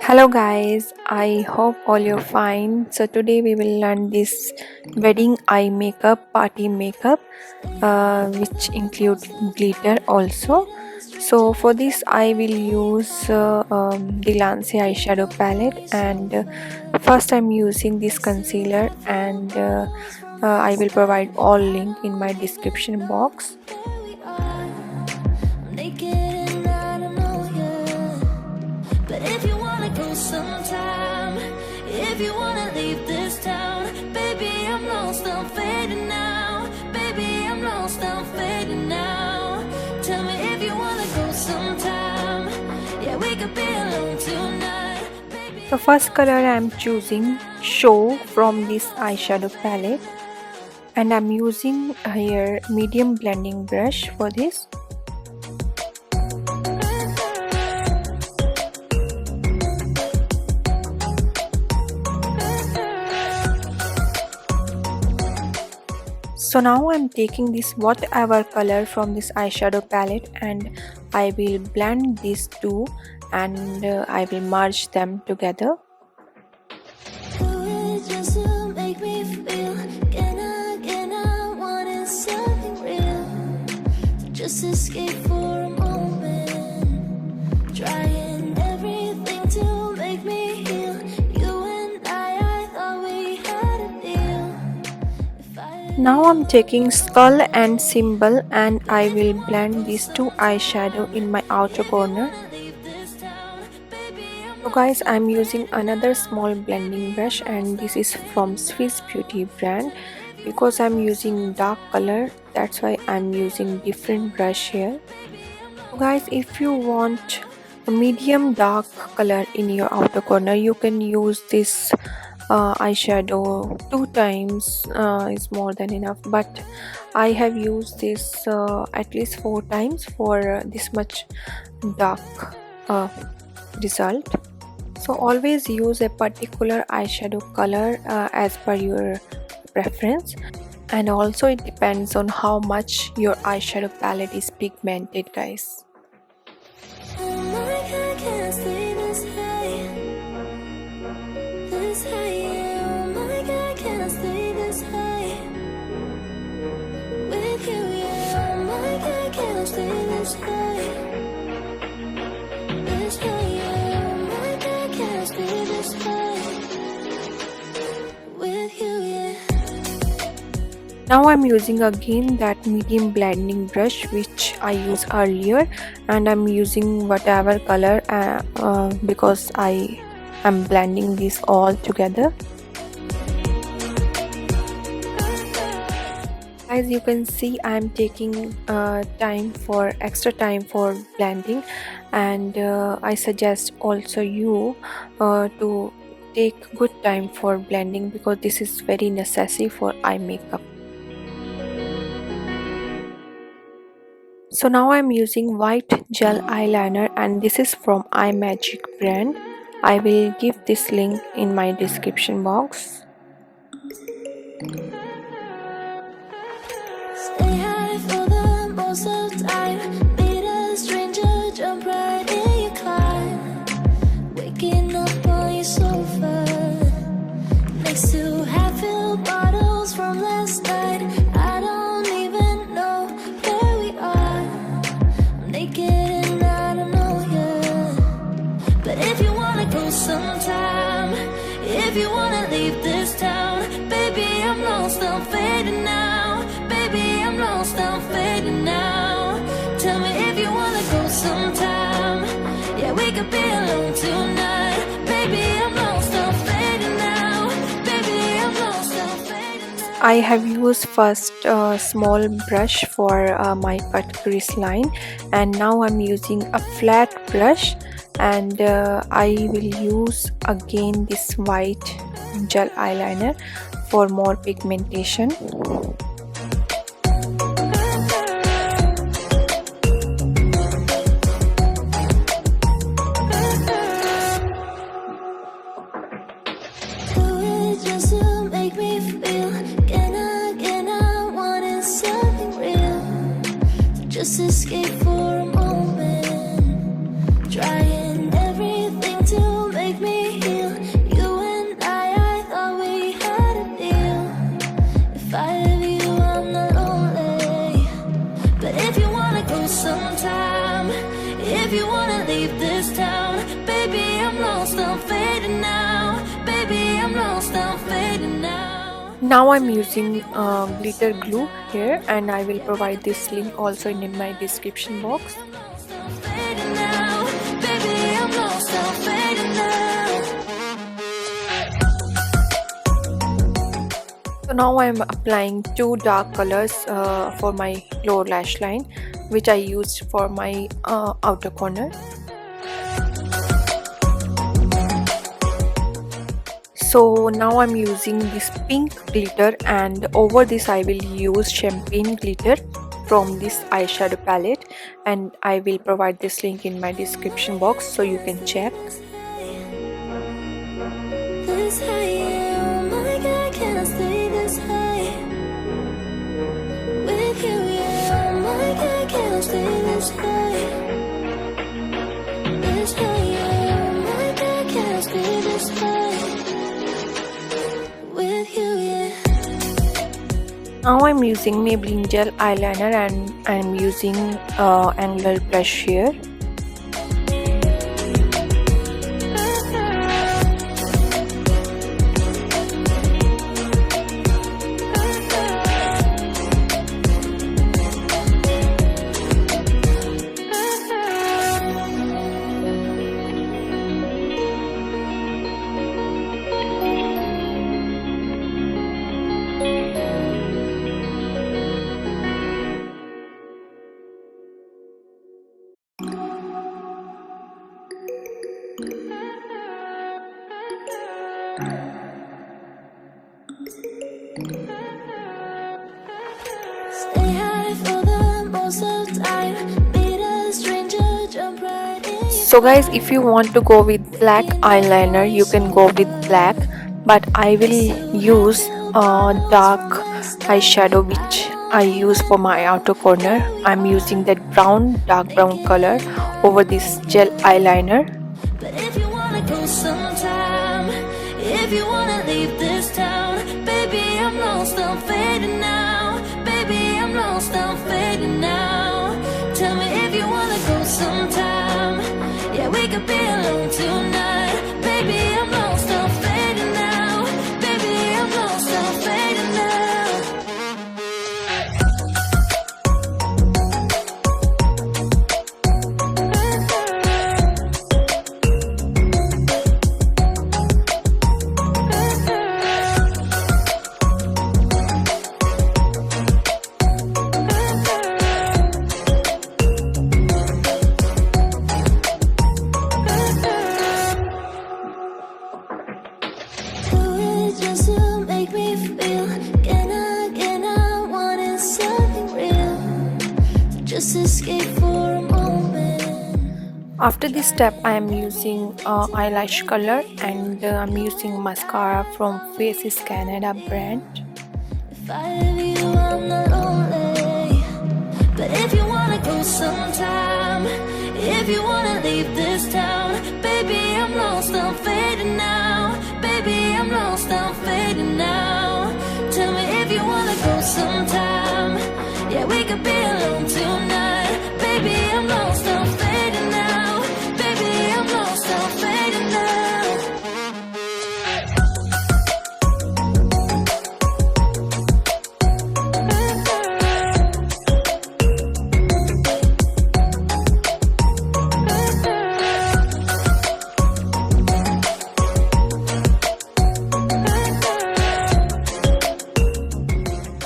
Hello guys, I hope all you're fine. So today we will learn this wedding eye makeup, party makeup, which include glitter also. So for this I will use the Lancey eyeshadow palette, and first I'm using this concealer, and I will provide all link in my description box. Sometime, if you wanna leave this town, baby, I'm lost, I'm fading now. Baby, I'm lost, I'm fading now. Tell me if you wanna go sometime. Yeah, we could be alone tonight. The first color I'm choosing Show from this eyeshadow palette, and I'm using here medium blending brush for this. So now I'm taking this whatever color from this eyeshadow palette, and I will blend these two, and I will merge them together. Just escape for a moment, trying everything to make me heal. You and I thought we had a deal. Now I'm taking Skull and Symbol, and I will blend these two eyeshadow in my outer corner. So guys, I'm using another small blending brush, and this is from Swiss Beauty brand. Because I'm using dark color, that's why I'm using different brush here. So guys, if you want a medium dark color in your outer corner, you can use this eyeshadow 2 times is more than enough, but I have used this at least 4 times for this much dark result. So always use a particular eyeshadow color as per your preference, and also it depends on how much your eyeshadow palette is pigmented, guys. Now I'm using again that medium blending brush which I used earlier, and I'm using whatever color because I am blending this all together. As you can see, I'm taking extra time for blending, and I suggest also you to take good time for blending, because this is very necessary for eye makeup. So now I'm using white gel eyeliner, and this is from Eyemagic brand. I will give this link in my description box. Stay high for the most of time. Meet a stranger, jump right in your climb. Waking up on your sofa next to half-filled bottles from last night. I don't even know where we are. I'm naked and I don't know you. But if you wanna go sometime, if you wanna leave this town, baby, I'm lost, I'm fading now. Baby, I'm lost, I'm fading now. Tell me if you wanna go sometime. Yeah, we could be alone tonight. Baby, I'm lost, I'm fading now. Baby, I'm lost, I'm fading now. I have used first a small brush for my cut crease line, and now I'm using a flat brush, and I will use again this white gel eyeliner for more pigmentation. Just to make me feel again, I wanted something real. Just escape for a moment, trying everything to make you wanna leave this town, baby, I'm lost, I'm fading now. Baby, I'm lost, I'm fading now. Now I'm using glitter glue here, and I will provide this link also in my description box. I'm fading now. Baby, I'm lost, I'm fading now. So now I'm applying two dark colors for my lower lash line, which I used for my outer corner. So now I'm using this pink glitter, and over this I will use champagne glitter from this eyeshadow palette, and I will provide this link in my description box so you can check. This high, oh my God, can I stay this high? With you, yeah, oh my God, can I stay this high? This high, oh my God, can I stay this high? With you, yeah. Now I'm using Maybelline gel eyeliner, and I'm using angular brush here. Stay high for the most of time. Meet a stranger, jump right in. So guys, if you want to go with black eyeliner, you can go with black, but I will use dark eyeshadow which I use for my outer corner. I'm using that dark brown color over this gel eyeliner. But if you wanna go sometime, if you wanna leave this town, baby, I'm lost, I'm fading now. Baby, I'm lost, I'm fading now. Tell me if you wanna go sometime. Yeah, we could be alone tonight. Baby, I'm lost, I'm fading now. Baby, I'm lost, I'm fading now. Do it just to make me feel. Can I want it something real? So just escape for a moment. After this step, I am using eyelash color, and I'm using mascara from Faces Canada brand. If I have you, I'm not lonely. But if you wanna go sometime, if you wanna leave this town, baby, I'm lost, I'm fading now. Baby, I'm lost, I'm fading now. Tell me if you wanna go sometime. Yeah, we could be alone tonight. Baby, I'm lost, I'm fading now. Baby, I'm lost, I'm fading now.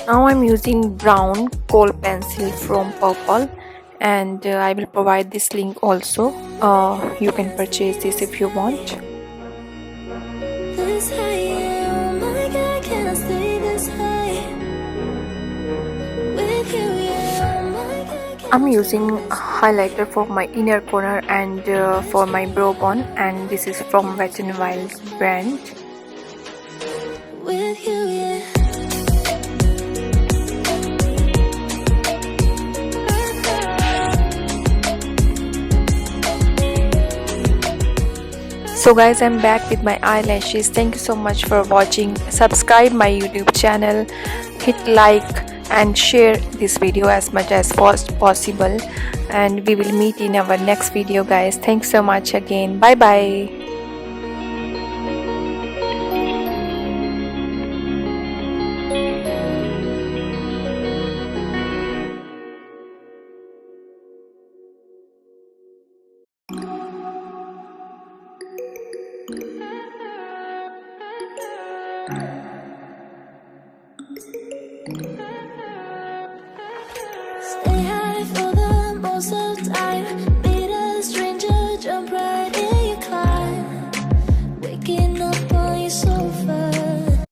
Now I'm using brown Kohl pencil from Purple, and I will provide this link also. You can purchase this if you want. This high, oh my God, can I stay this high? With you, yeah, oh my God, can I'm using a highlighter for my inner corner and for my brow bone, and this is from Wet n Wild brand. with you, yeah. So guys, I'm back with my eyelashes. Thank you so much for watching. Subscribe my YouTube channel, hit like, and share this video as much as possible, and we will meet in our next video, guys. Thanks so much again. Bye bye. Stay high for the most of